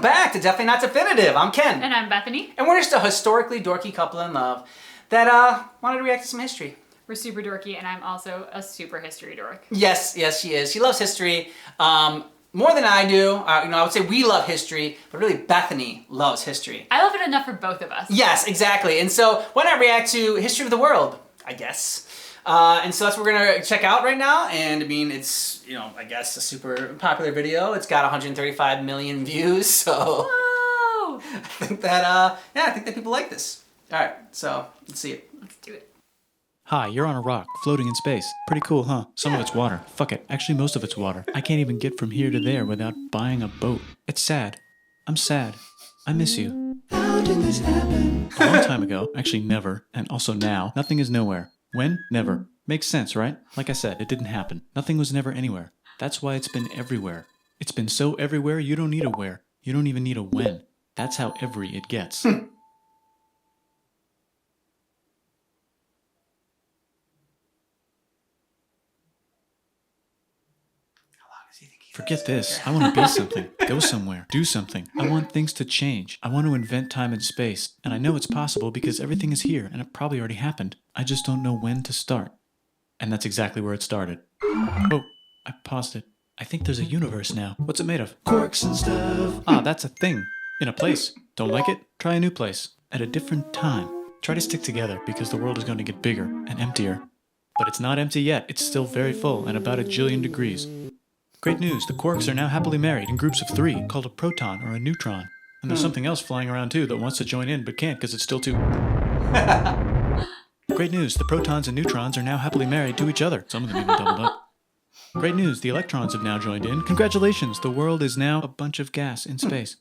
back to Definitely Not Definitive. I'm Ken. And I'm Bethany. And we're just a historically dorky couple in love that wanted to react to some history. We're super dorky, and I'm also a super history dork. Yes, she is. She loves history more than I do. I would say we love history, but really Bethany loves history. I love it enough for both of us. Yes, exactly. And so why not react to history of the world, I guess. And so that's what we're gonna check out right now. And I mean, it's, I guess a super popular video. It's got 135 million views, so Whoa! I think that people like this. All right, so let's see it. Let's do it. Hi, you're on a rock, floating in space. Pretty cool, huh? Some of it's water. Fuck it. Actually, most of it's water. I can't even get from here to there without buying a boat. It's sad. I'm sad. I miss you. How did this happen? A long time ago, actually never, and also now, nothing is nowhere. When? Never. Makes sense, right? Like I said, it didn't happen. Nothing was never anywhere. That's why it's been everywhere. It's been so everywhere you don't need a where. You don't even need a when. That's how every it gets. Forget this. I want to be something. Go somewhere. Do something. I want things to change. I want to invent time and space. And I know it's possible because everything is here and it probably already happened. I just don't know when to start. And that's exactly where it started. Oh, I paused it. I think there's a universe now. What's it made of? Quarks and stuff. Ah, that's a thing. In a place. Don't like it? Try a new place. At a different time. Try to stick together because the world is going to get bigger and emptier. But it's not empty yet. It's still very full and about 1 jillion degrees. Great news, the quarks are now happily married in groups of 3, called a proton or a neutron. And there's something else flying around too that wants to join in but can't because it's still too... Great news, the protons and neutrons are now happily married to each other. Some of them even doubled up. Great news, the electrons have now joined in. Congratulations, the world is now a bunch of gas in space.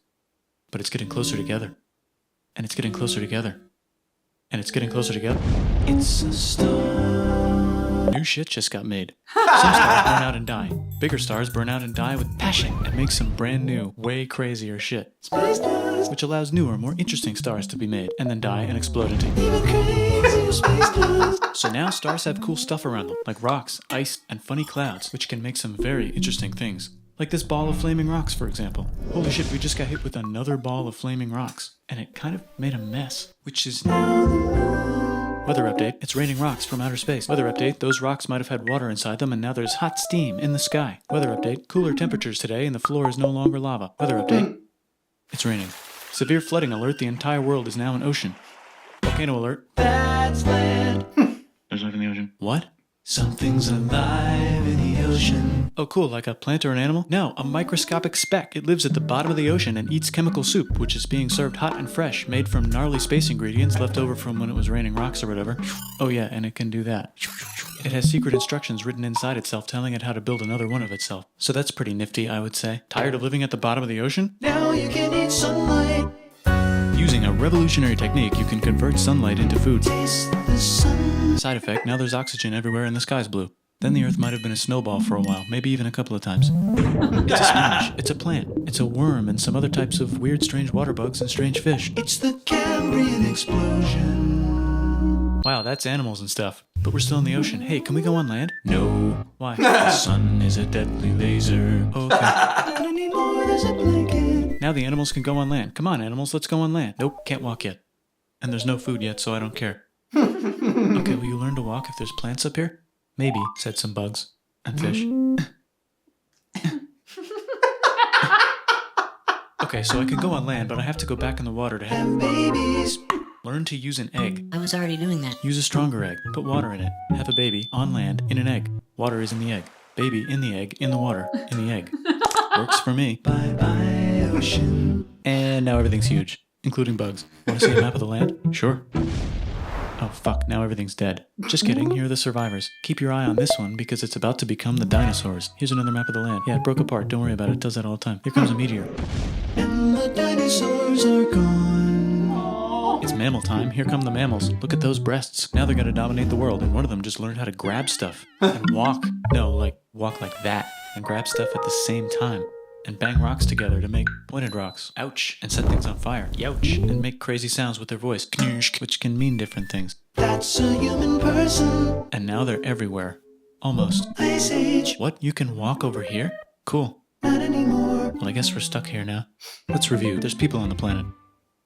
But it's getting closer together. And it's getting closer together. And it's getting closer together. It's a star. New shit just got made. Some stars burn out and die. Bigger stars burn out and die with passion and make some brand new, way crazier shit. Which allows newer, more interesting stars to be made and then die and explode into even crazier space dust. So now stars have cool stuff around them, like rocks, ice, and funny clouds, which can make some very interesting things. Like this ball of flaming rocks, for example. Holy shit, we just got hit with another ball of flaming rocks. And it kind of made a mess, which is now the moon. Weather update, it's raining rocks from outer space. Weather update, those rocks might have had water inside them and now there's hot steam in the sky. Weather update, cooler temperatures today and the floor is no longer lava. Weather update, it's raining. Severe flooding alert, the entire world is now an ocean. Volcano alert, that's land. There's life in the ocean. What? Something's alive in the ocean. Oh cool, like a plant or an animal? No, a microscopic speck. It lives at the bottom of the ocean and eats chemical soup, which is being served hot and fresh, made from gnarly space ingredients left over from when it was raining rocks or whatever. Oh yeah, and it can do that. It has secret instructions written inside itself telling it how to build another one of itself. So that's pretty nifty, I would say. Tired of living at the bottom of the ocean? Now you can eat sunlight. Using a revolutionary technique, you can convert sunlight into food. Taste the sun. Side effect, now there's oxygen everywhere and the sky's blue. Then the earth might have been a snowball for a while, maybe even a couple of times. It's a sponge, it's a plant, it's a worm and some other types of weird strange water bugs and strange fish. It's the Cambrian explosion. Wow, that's animals and stuff. But we're still in the ocean. Hey, can we go on land? No. Why? The sun is a deadly laser. Okay. Not anymore, there's a blanket. Now the animals can go on land. Come on, animals, let's go on land. Nope, can't walk yet. And there's no food yet, so I don't care. Okay, will you learn to walk if there's plants up here? Maybe, said some bugs. And fish. Okay, so I can go on land, but I have to go back in the water to have babies. Learn to use an egg. I was already doing that. Use a stronger egg. Put water in it. Have a baby on land in an egg. Water is in the egg. Baby in the egg, in the water, in the egg. Works for me. Bye-bye, ocean. And now everything's huge, including bugs. Want to see a map of the land? Sure. Oh fuck, now everything's dead. Just kidding, here are the survivors. Keep your eye on this one because it's about to become the dinosaurs. Here's another map of the land. Yeah, it broke apart, don't worry about it, it does that all the time. Here comes a meteor. And the dinosaurs are gone. It's mammal time, here come the mammals. Look at those breasts. Now they're gonna dominate the world and one of them just learned how to grab stuff. And walk. No, like, walk like that. And grab stuff at the same time. And bang rocks together to make pointed rocks. Ouch. And set things on fire. Youch. And make crazy sounds with their voice. Knirsch, which can mean different things. That's a human person. And now they're everywhere. Almost. Ice Age. What? You can walk over here? Cool. Not anymore. Well, I guess we're stuck here now. Let's review. There's people on the planet.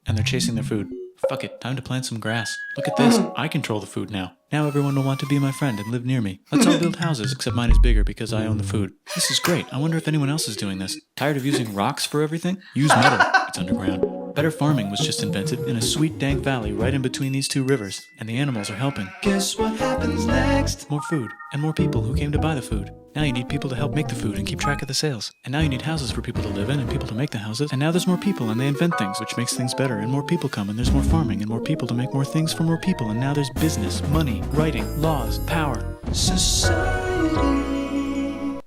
And they're chasing their food. Fuck it, time to plant some grass. Look at this. I control the food now. Now everyone will want to be my friend and live near me. Let's all build houses, except mine is bigger because I own the food. This is great. I wonder if anyone else is doing this. Tired of using rocks for everything? Use metal. It's underground. Better farming was just invented in a sweet dank valley right in between these two rivers, and the animals are helping. Guess what happens next? More food, and more people who came to buy the food. Now you need people to help make the food and keep track of the sales. And now you need houses for people to live in and people to make the houses. And now there's more people and they invent things, which makes things better. And more people come and there's more farming and more people to make more things for more people. And now there's business, money, writing, laws, power. Society.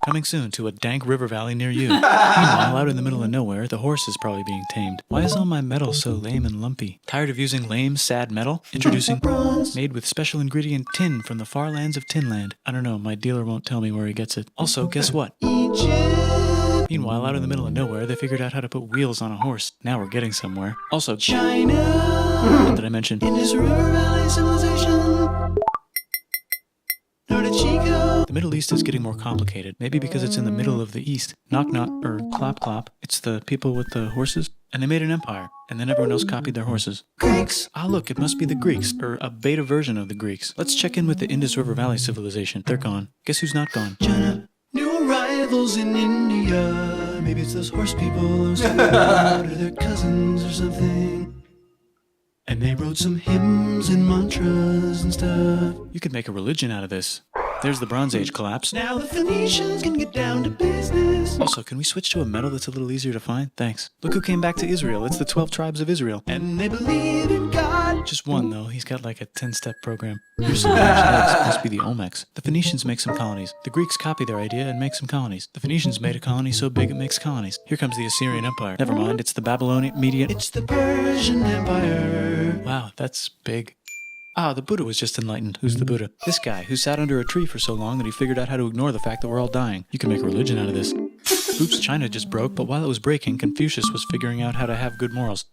Coming soon to a dank river valley near you. Meanwhile, out in the middle of nowhere, the horse is probably being tamed. Why is all my metal so lame and lumpy? Tired of using lame, sad metal? Introducing bronze, made with special ingredient tin from the far lands of Tinland. I don't know, my dealer won't tell me where he gets it. Also, guess what? Egypt. Meanwhile, out in the middle of nowhere, they figured out how to put wheels on a horse. Now we're getting somewhere. Also, China. What did I mention? Indus River Valley Civilization. Where did she go? The Middle East is getting more complicated. Maybe because it's in the middle of the East. Knock knock, or clop clop. It's the people with the horses. And they made an empire. And then everyone else copied their horses. Greeks! Ah look, it must be the Greeks. Or a beta version of the Greeks. Let's check in with the Indus River Valley Civilization. They're gone. Guess who's not gone? China. New arrivals in India. Maybe it's those horse people or something. Or their cousins or something. And they wrote some hymns and mantras and stuff. You could make a religion out of this. There's the Bronze Age collapse. Now the Phoenicians can get down to business. Also, can we switch to a metal that's a little easier to find? Thanks. Look who came back to Israel. It's the 12 tribes of Israel. And they believe in God. Just one, though. He's got like a 10-step program. Here's some large eggs. Must be the Olmecs. The Phoenicians make some colonies. The Greeks copy their idea and make some colonies. The Phoenicians made a colony so big it makes colonies. Here comes the Assyrian Empire. Never mind, it's the Babylonian Median. It's the Persian Empire. Wow, that's big. Ah, the Buddha was just enlightened. Who's the Buddha? This guy, who sat under a tree for so long that he figured out how to ignore the fact that we're all dying. You can make a religion out of this. Oops, China just broke, but while it was breaking, Confucius was figuring out how to have good morals.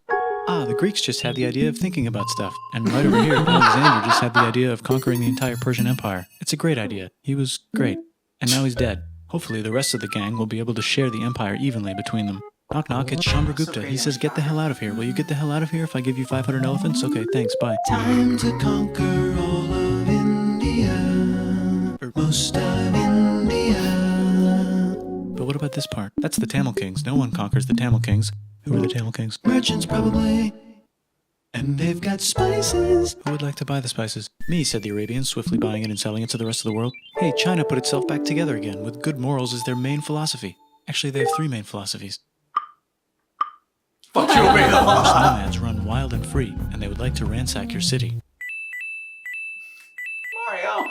Ah, the Greeks just had the idea of thinking about stuff. And right over here, Alexander just had the idea of conquering the entire Persian Empire. It's a great idea. He was great. And now he's dead. Hopefully the rest of the gang will be able to share the empire evenly between them. Knock knock, it's Chandragupta. He says, get the hell out of here. Will you get the hell out of here if I give you 500 elephants? Okay, thanks, bye. Time to conquer all of India. Or most of India. But what about this part? That's the Tamil Kings. No one conquers the Tamil Kings. Who are the Tamil Kings? Merchants, probably. And they've got spices. Who would like to buy the spices? Me, said the Arabians, swiftly buying it and selling it to the rest of the world. Hey, China put itself back together again, with good morals as their main philosophy. Actually, they have 3 main philosophies. Fuck you, Nomads run wild and free, and they would like to ransack your city. Mario.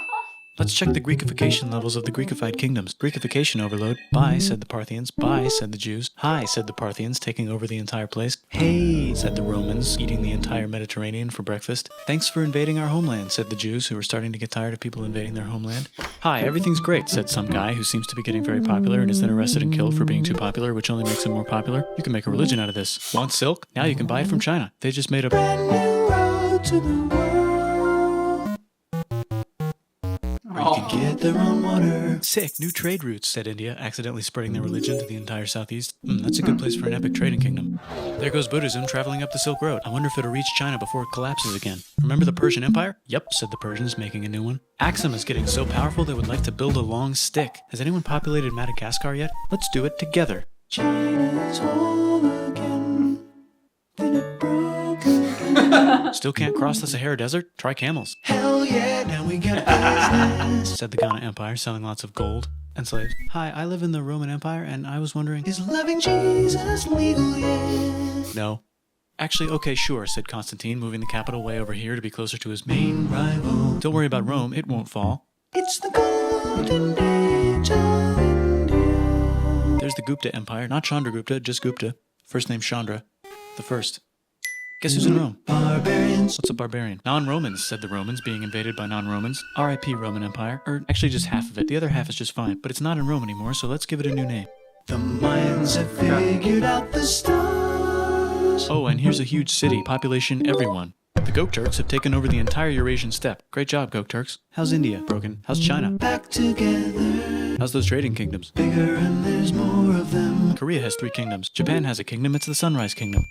Let's check the Greekification levels of the Greekified kingdoms. Greekification overload. Bye, said the Parthians. Bye, said the Jews. Hi, said the Parthians, taking over the entire place. Hey, said the Romans, eating the entire Mediterranean for breakfast. Thanks for invading our homeland, said the Jews, who were starting to get tired of people invading their homeland. Hi, everything's great, said some guy who seems to be getting very popular and is then arrested and killed for being too popular, which only makes him more popular. You can make a religion out of this. Want silk? Now you can buy it from China. They just made a brand new road to the world. You can get their own water. Sick, new trade routes, said India, accidentally spreading their religion to the entire southeast. That's a good place for an epic trading kingdom. There goes Buddhism traveling up the Silk Road. I wonder if it'll reach China before it collapses again. Remember the Persian Empire? Yep, said the Persians, making a new one. Axum is getting so powerful they would like to build a long stick. Has anyone populated Madagascar yet? Let's do it together. China's home again. Then it broke again. Still can't cross the Sahara Desert? Try camels. Hell yeah, now we got business, said the Ghana Empire, selling lots of gold and slaves. Hi, I live in the Roman Empire, and I was wondering, is loving Jesus legal yet? No. Actually, okay, sure, said Constantine, moving the capital way over here to be closer to his main rival. Don't worry about Rome, it won't fall. It's the golden age of India. There's the Gupta Empire, not Chandragupta, just Gupta. First name Chandra. The first. Guess who's in Rome? Barbarians. What's a barbarian? Non-Romans, said the Romans, being invaded by non-Romans. R.I.P. Roman Empire. Or actually just half of it. The other half is just fine. But it's not in Rome anymore, so let's give it a new name. The Mayans have figured out the stars. Oh, and here's a huge city. Population everyone. The Gokturks have taken over the entire Eurasian steppe. Great job, Gokturks. How's India? Broken. How's China? Back together. How's those trading kingdoms? Bigger and there's more of them. Korea has 3 kingdoms. Japan has a kingdom, it's the Sunrise Kingdom.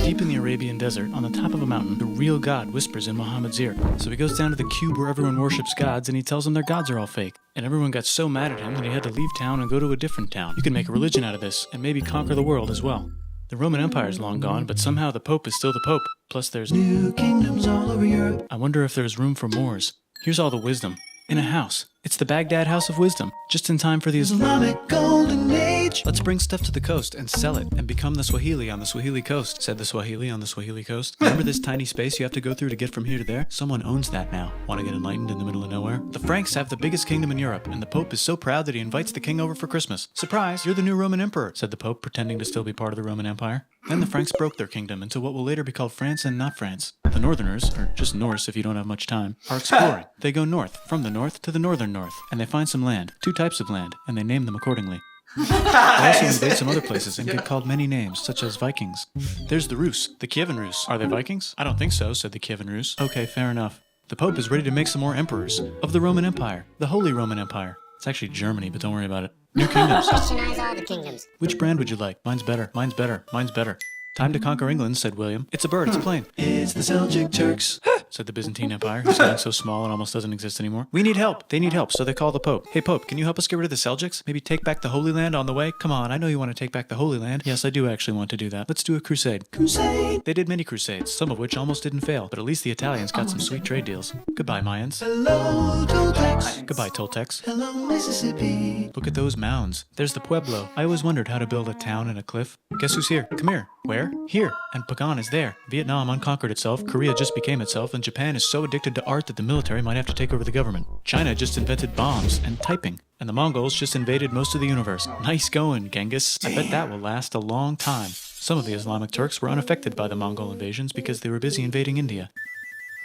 Deep in the Arabian desert, on the top of a mountain, the real God whispers in Muhammad's ear. So he goes down to the cube where everyone worships gods, and he tells them their gods are all fake. And everyone got so mad at him that he had to leave town and go to a different town. You can make a religion out of this, and maybe conquer the world as well. The Roman Empire is long gone, but somehow the Pope is still the Pope. Plus there's new kingdoms all over Europe. I wonder if there's room for Moors. Here's all the wisdom. In a house. It's the Baghdad House of Wisdom, just in time for the Islamic Golden Age. Let's bring stuff to the coast and sell it and become the Swahili on the Swahili coast, said the Swahili on the Swahili coast. Remember this tiny space you have to go through to get from here to there? Someone owns that now. Want to get enlightened in the middle of nowhere? The Franks have the biggest kingdom in Europe, and the Pope is so proud that he invites the king over for Christmas. Surprise, you're the new Roman emperor, said the Pope, pretending to still be part of the Roman Empire. Then the Franks broke their kingdom into what will later be called France and not France. The Northerners, or just Norse if you don't have much time, are exploring. They go north, from the north to the northern north, and they find some land, 2 types of land, and they name them accordingly. They also invade some other places and get called many names, such as Vikings. There's the Rus, the Kievan Rus. Are they Vikings? I don't think so, said the Kievan Rus. Okay, fair enough. The Pope is ready to make some more emperors of the Roman Empire, the Holy Roman Empire. It's actually Germany, but don't worry about it. New kingdoms. Christianize all the kingdoms. Which brand would you like? Mine's better, mine's better, mine's better. Time to conquer England, said William. It's a bird, it's a plane. It's the Seljuk Turks, said the Byzantine Empire, who's getting so small it almost doesn't exist anymore. We need help. They need help, so they call the Pope. Hey, Pope, can you help us get rid of the Seljuks? Maybe take back the Holy Land on the way? Come on, I know you want to take back the Holy Land. Yes, I do actually want to do that. Let's do a crusade. Crusade! They did many crusades, some of which almost didn't fail, but at least the Italians got some sweet trade deals. Goodbye, Mayans. Hello, Toltecs. Goodbye, Toltecs. Hello, Mississippi. Look at those mounds. There's the Pueblo. I always wondered how to build a town in a cliff. Guess who's here? Come here. Where? Here. And Pagan is there. Vietnam unconquered itself, Korea just became itself, and Japan is so addicted to art that the military might have to take over the government. China just invented bombs and typing, and the Mongols just invaded most of the universe. Nice going, Genghis. I bet that will last a long time. Some of the Islamic Turks were unaffected by the Mongol invasions because they were busy invading India.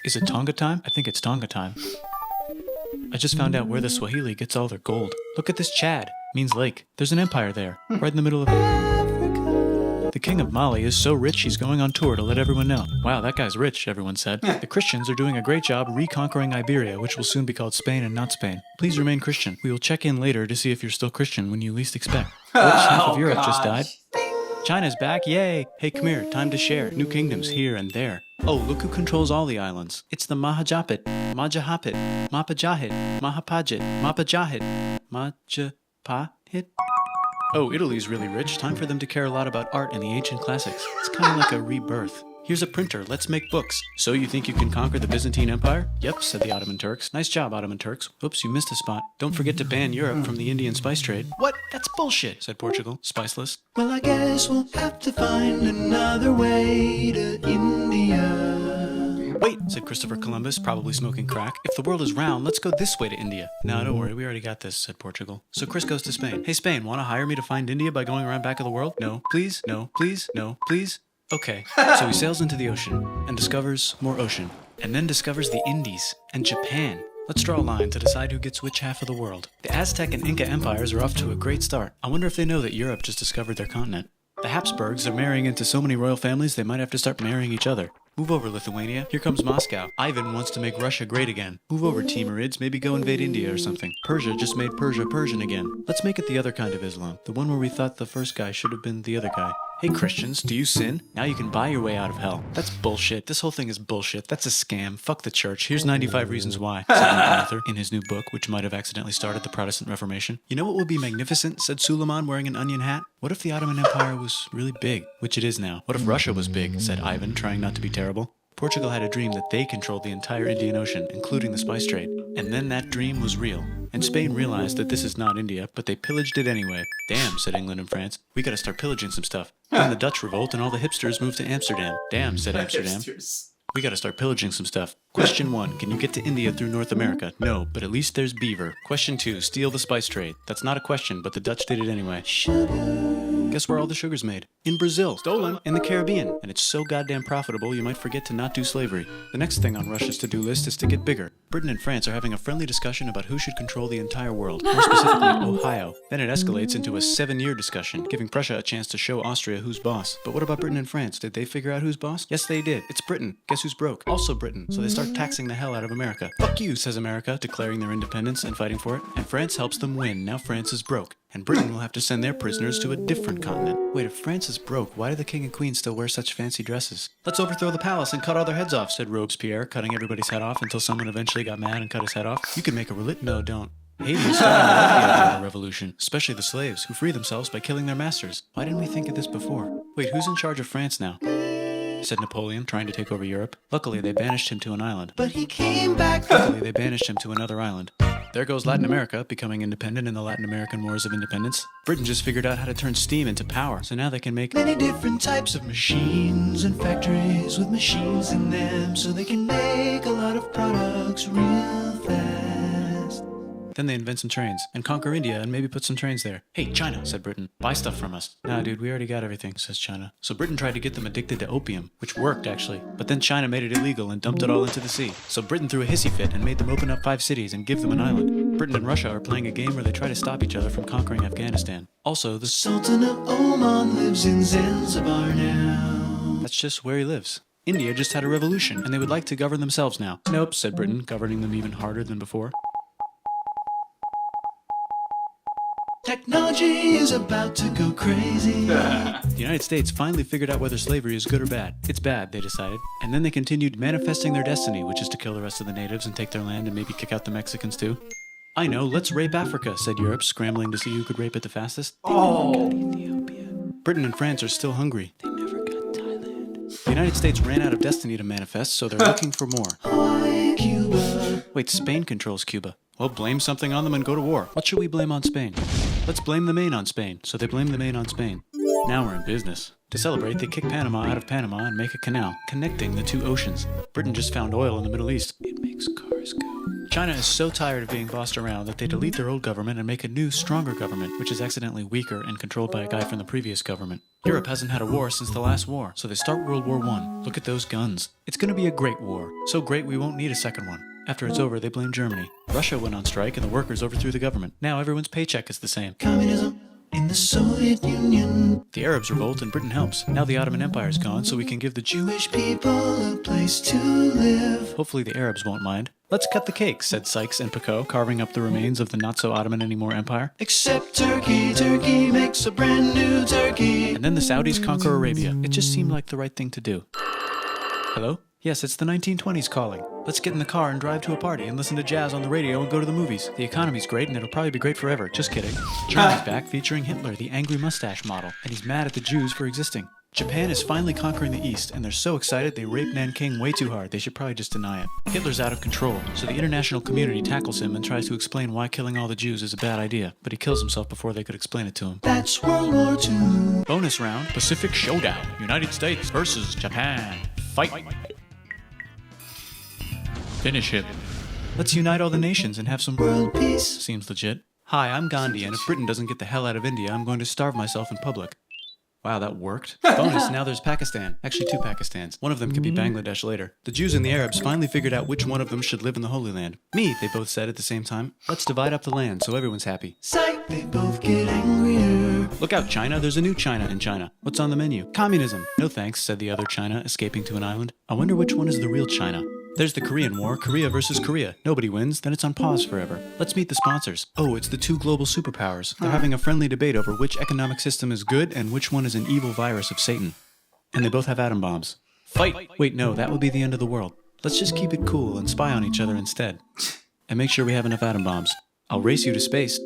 Is it Tonga time? I think it's Tonga time. I just found out where the Swahili gets all their gold. Look at this Chad. Means lake. There's an empire there, right in the middle of Africa. The king of Mali is so rich he's going on tour to let everyone know. Wow, that guy's rich, everyone said. The Christians are doing a great job reconquering Iberia, which will soon be called Spain and not Spain. Please remain Christian. We will check in later to see if you're still Christian when you least expect. Oops, half of Europe just died. China's back, yay! Hey, come here, time to share. New kingdoms here and there. Oh, look who controls all the islands. It's the Mahajapit, Majahapit, Mapajahit, Mahapajit, Mapajahit, Majapahit. Oh, Italy's really rich. Time for them to care a lot about art and the ancient classics. It's kind of like a rebirth. Here's a printer, let's make books. So you think you can conquer the Byzantine Empire? Yep, said the Ottoman Turks. Nice job, Ottoman Turks. Oops, you missed a spot. Don't forget to ban Europe from the Indian spice trade. What? That's bullshit, said Portugal, spiceless. Well, I guess we'll have to find another way to India. Wait, said Christopher Columbus, probably smoking crack. If the world is round, let's go this way to India. No, don't worry, we already got this, said Portugal. So Chris goes to Spain. Hey, Spain, want to hire me to find India by going around back of the world? No, please, no, please, no, please. Okay, so he sails into the ocean and discovers more ocean, and then discovers the Indies and Japan. Let's draw a line to decide who gets which half of the world. The Aztec and Inca empires are off to a great start. I wonder if they know that Europe just discovered their continent. The Habsburgs are marrying into so many royal families they might have to start marrying each other. Move over, Lithuania. Here comes Moscow. Ivan wants to make Russia great again. Move over, Timurids. Maybe go invade India or something. Persia just made Persia Persian again. Let's make it the other kind of Islam. The one where we thought the first guy should have been the other guy. Hey Christians, do you sin? Now you can buy your way out of hell. That's bullshit. This whole thing is bullshit. That's a scam. Fuck the church. Here's 95 Reasons Why, said an author in his new book, which might have accidentally started the Protestant Reformation. You know what would be magnificent, said Suleiman wearing an onion hat? What if the Ottoman Empire was really big, which it is now? What if Russia was big, said Ivan, trying not to be terrible. Portugal had a dream that they controlled the entire Indian Ocean, including the spice trade. And then that dream was real. And Spain realized that this is not India, but they pillaged it anyway. Damn, said England and France. We gotta start pillaging some stuff. Then the Dutch revolt and all the hipsters moved to Amsterdam. Damn, said Amsterdam. We gotta start pillaging some stuff. Question 1, can you get to India through North America? No, but at least there's beaver. Question 2, steal the spice trade. That's not a question, but the Dutch did it anyway. Sugar. Guess where all the sugar's made? In Brazil, stolen, in the Caribbean, and it's so goddamn profitable you might forget to not do slavery. The next thing on Russia's to-do list is to get bigger. Britain and France are having a friendly discussion about who should control the entire world, more specifically Ohio. Then it escalates into a 7-year discussion, giving Prussia a chance to show Austria who's boss. But what about Britain and France? Did they figure out who's boss? Yes, they did. It's Britain. Guess who's broke? Also Britain. So they start taxing the hell out of America. Fuck you, says America, declaring their independence and fighting for it. And France helps them win. Now France is broke. And Britain will have to send their prisoners to a different continent. Wait, if France is broke, why do the king and queen still wear such fancy dresses? Let's overthrow the palace and cut all their heads off, said Robespierre, cutting everybody's head off until someone eventually got mad and cut his head off. You can make a No, don't. Haiti is starting to like the idea of a revolution, especially the slaves, who free themselves by killing their masters. Why didn't we think of this before? Wait, who's in charge of France now? Said Napoleon, trying to take over Europe. Luckily, they banished him to an island. But he came back. Luckily, they banished him to another island. There goes Latin America, becoming independent in the Latin American Wars of Independence. Britain just figured out how to turn steam into power, so now they can make many different types of machines and factories with machines in them, so they can make a lot of products real fast. Then they invent some trains, and conquer India and maybe put some trains there. Hey, China, said Britain, buy stuff from us. Nah, dude, we already got everything, says China. So Britain tried to get them addicted to opium, which worked, actually. But then China made it illegal and dumped it all into the sea. So Britain threw a hissy fit and made them open up 5 cities and give them an island. Britain and Russia are playing a game where they try to stop each other from conquering Afghanistan. Also, the Sultan of Oman lives in Zanzibar now. That's just where he lives. India just had a revolution, and they would like to govern themselves now. Nope, said Britain, governing them even harder than before. Technology is about to go crazy. The United States finally figured out whether slavery is good or bad. It's bad, they decided. And then they continued manifesting their destiny, which is to kill the rest of the natives and take their land and maybe kick out the Mexicans too. I know, let's rape Africa, said Europe, scrambling to see who could rape it the fastest. They never got Ethiopia. Britain and France are still hungry. They never got Thailand. The United States ran out of destiny to manifest, so they're looking for more. Hawaii, Cuba. Wait, Spain controls Cuba. Well, blame something on them and go to war. What should we blame on Spain? Let's blame the Maine on Spain. So they blame the Maine on Spain. Now we're in business. To celebrate, they kick Panama out of Panama and make a canal, connecting the 2 oceans. Britain just found oil in the Middle East. It makes cars go. China is so tired of being bossed around that they delete their old government and make a new, stronger government, which is accidentally weaker and controlled by a guy from the previous government. Europe hasn't had a war since the last war, so they start World War I. Look at those guns. It's gonna be a great war. So great we won't need a second one. After it's over, they blame Germany. Russia went on strike and the workers overthrew the government. Now everyone's paycheck is the same. Communism in the Soviet Union. The Arabs revolt and Britain helps. Now the Ottoman Empire's gone, so we can give the Jewish people a place to live. Hopefully the Arabs won't mind. Let's cut the cake, said Sykes and Picot, carving up the remains of the not-so-Ottoman-anymore empire. Except Turkey. Turkey makes a brand new Turkey. And then the Saudis conquer Arabia. It just seemed like the right thing to do. Hello? Yes, it's the 1920s calling. Let's get in the car and drive to a party and listen to jazz on the radio and go to the movies. The economy's great and it'll probably be great forever. Just kidding. Germany's back featuring Hitler, the angry mustache model, and he's mad at the Jews for existing. Japan is finally conquering the East, and they're so excited they rape Nanking way too hard. They should probably just deny it. Hitler's out of control, so the international community tackles him and tries to explain why killing all the Jews is a bad idea, but he kills himself before they could explain it to him. That's World War II. Bonus round, Pacific Showdown. United States versus Japan. Fight. Finish him. Let's unite all the nations and have some world peace. Seems legit. Hi, I'm Gandhi, and if Britain doesn't get the hell out of India, I'm going to starve myself in public. Wow, that worked. Bonus, now there's Pakistan. Actually, 2 Pakistans. One of them could be Bangladesh later. The Jews and the Arabs finally figured out which one of them should live in the Holy Land. Me, they both said at the same time. Let's divide up the land so everyone's happy. Psych, they both get angrier. Look out, China, there's a new China in China. What's on the menu? Communism. No thanks, said the other China, escaping to an island. I wonder which one is the real China. There's the Korean War, Korea versus Korea. Nobody wins, then it's on pause forever. Let's meet the sponsors. Oh, it's the 2 global superpowers. They're having a friendly debate over which economic system is good and which one is an evil virus of Satan. And they both have atom bombs. Fight! Wait, no, that would be the end of the world. Let's just keep it cool and spy on each other instead. And make sure we have enough atom bombs. I'll race you to space.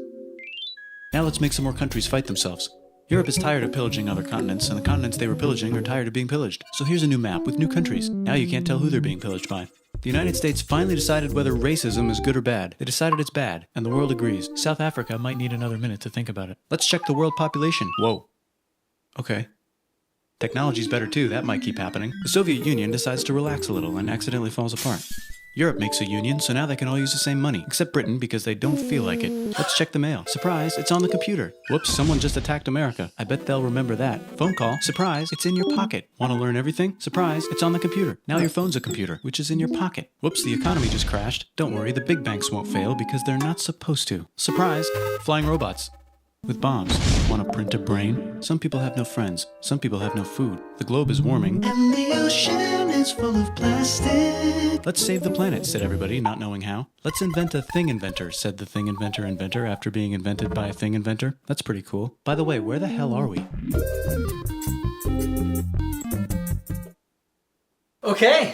Now let's make some more countries fight themselves. Europe is tired of pillaging other continents, and the continents they were pillaging are tired of being pillaged. So here's a new map with new countries. Now you can't tell who they're being pillaged by. The United States finally decided whether racism is good or bad. They decided it's bad, and the world agrees. South Africa might need another minute to think about it. Let's check the world population. Whoa. Okay. Technology's better too, that might keep happening. The Soviet Union decides to relax a little and accidentally falls apart. Europe makes a union, so now they can all use the same money, except Britain because they don't feel like it. Let's check the mail. Surprise, it's on the computer. Whoops, someone just attacked America. I bet they'll remember that. Phone call. Surprise, it's in your pocket. Want to learn everything? Surprise, it's on the computer. Now your phone's a computer, which is in your pocket. Whoops, the economy just crashed. Don't worry, the big banks won't fail because they're not supposed to. Surprise, flying robots. With bombs. Want to print a brain? Some people have no friends. Some people have no food. The globe is warming. And the ocean is full of plastic. Let's save the planet, said everybody, not knowing how. Let's invent a thing inventor, said the thing inventor after being invented by a thing inventor. That's pretty cool. By the way, where the hell are we? Okay,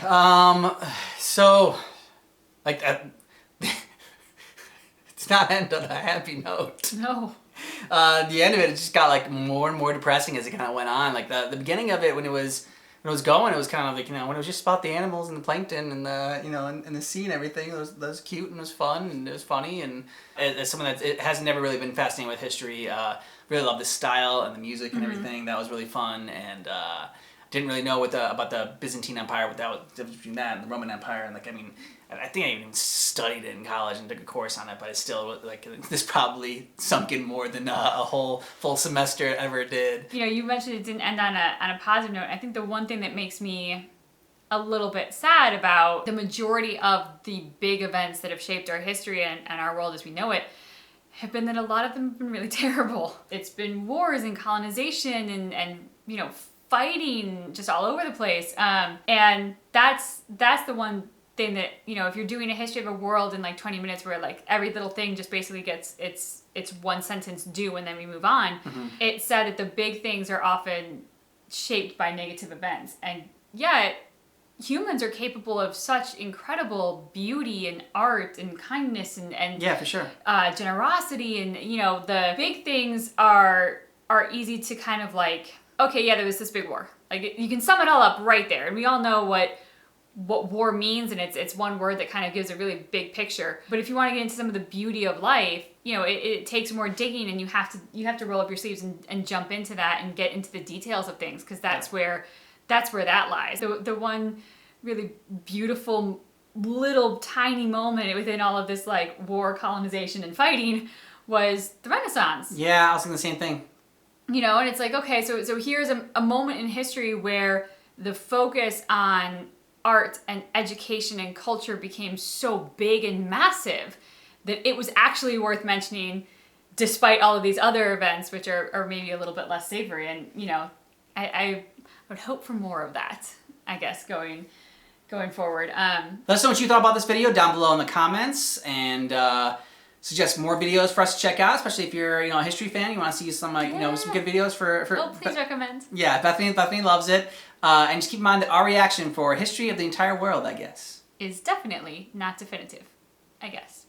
so, like, it's not end on a happy note. No. The end of it just got like more and more depressing as it kind of went on. Like the beginning of it, when it was going, it was kind of like, when it was just about the animals and the plankton and the and the sea and everything. It was cute and it was fun and it was funny. And as someone that it has never really been fascinated with history, really love the style and the music and everything. That was really fun. And didn't really know about the Byzantine Empire, what that was between that and the Roman Empire. And I think I even studied it in college and took a course on it, but it's still this probably sunk in more than a whole full semester ever did. You mentioned it didn't end on a positive note. I think the one thing that makes me a little bit sad about the majority of the big events that have shaped our history and our world as we know it have been that a lot of them have been really terrible. It's been wars and colonization and fighting just all over the place. And that's the one thing that, if you're doing a history of a world in like 20 minutes where like every little thing just basically gets its one sentence due and then we move on, it's said that the big things are often shaped by negative events. And yet humans are capable of such incredible beauty and art and kindness and yeah, for sure. Generosity. And, the big things are easy to kind of like, okay, yeah, there was this big war. Like you can sum it all up right there. And we all know what war means, and it's one word that kind of gives a really big picture. But if you want to get into some of the beauty of life, it takes more digging, and you have to roll up your sleeves and jump into that and get into the details of things, because that's where that lies. The one really beautiful little tiny moment within all of this like war, colonization, and fighting was the Renaissance. Yeah, I was thinking the same thing. And it's like, okay, so here's a moment in history where the focus on art and education and culture became so big and massive that it was actually worth mentioning, despite all of these other events, which are maybe a little bit less savory. And, I would hope for more of that, I guess, going forward. Let us know what you thought about this video down below in the comments, and suggest more videos for us to check out, especially if you're a history fan. You want to see some some good videos for please recommend. Yeah, Bethany loves it. And just keep in mind that our reaction for history of the entire world, I guess, is definitely not definitive, I guess.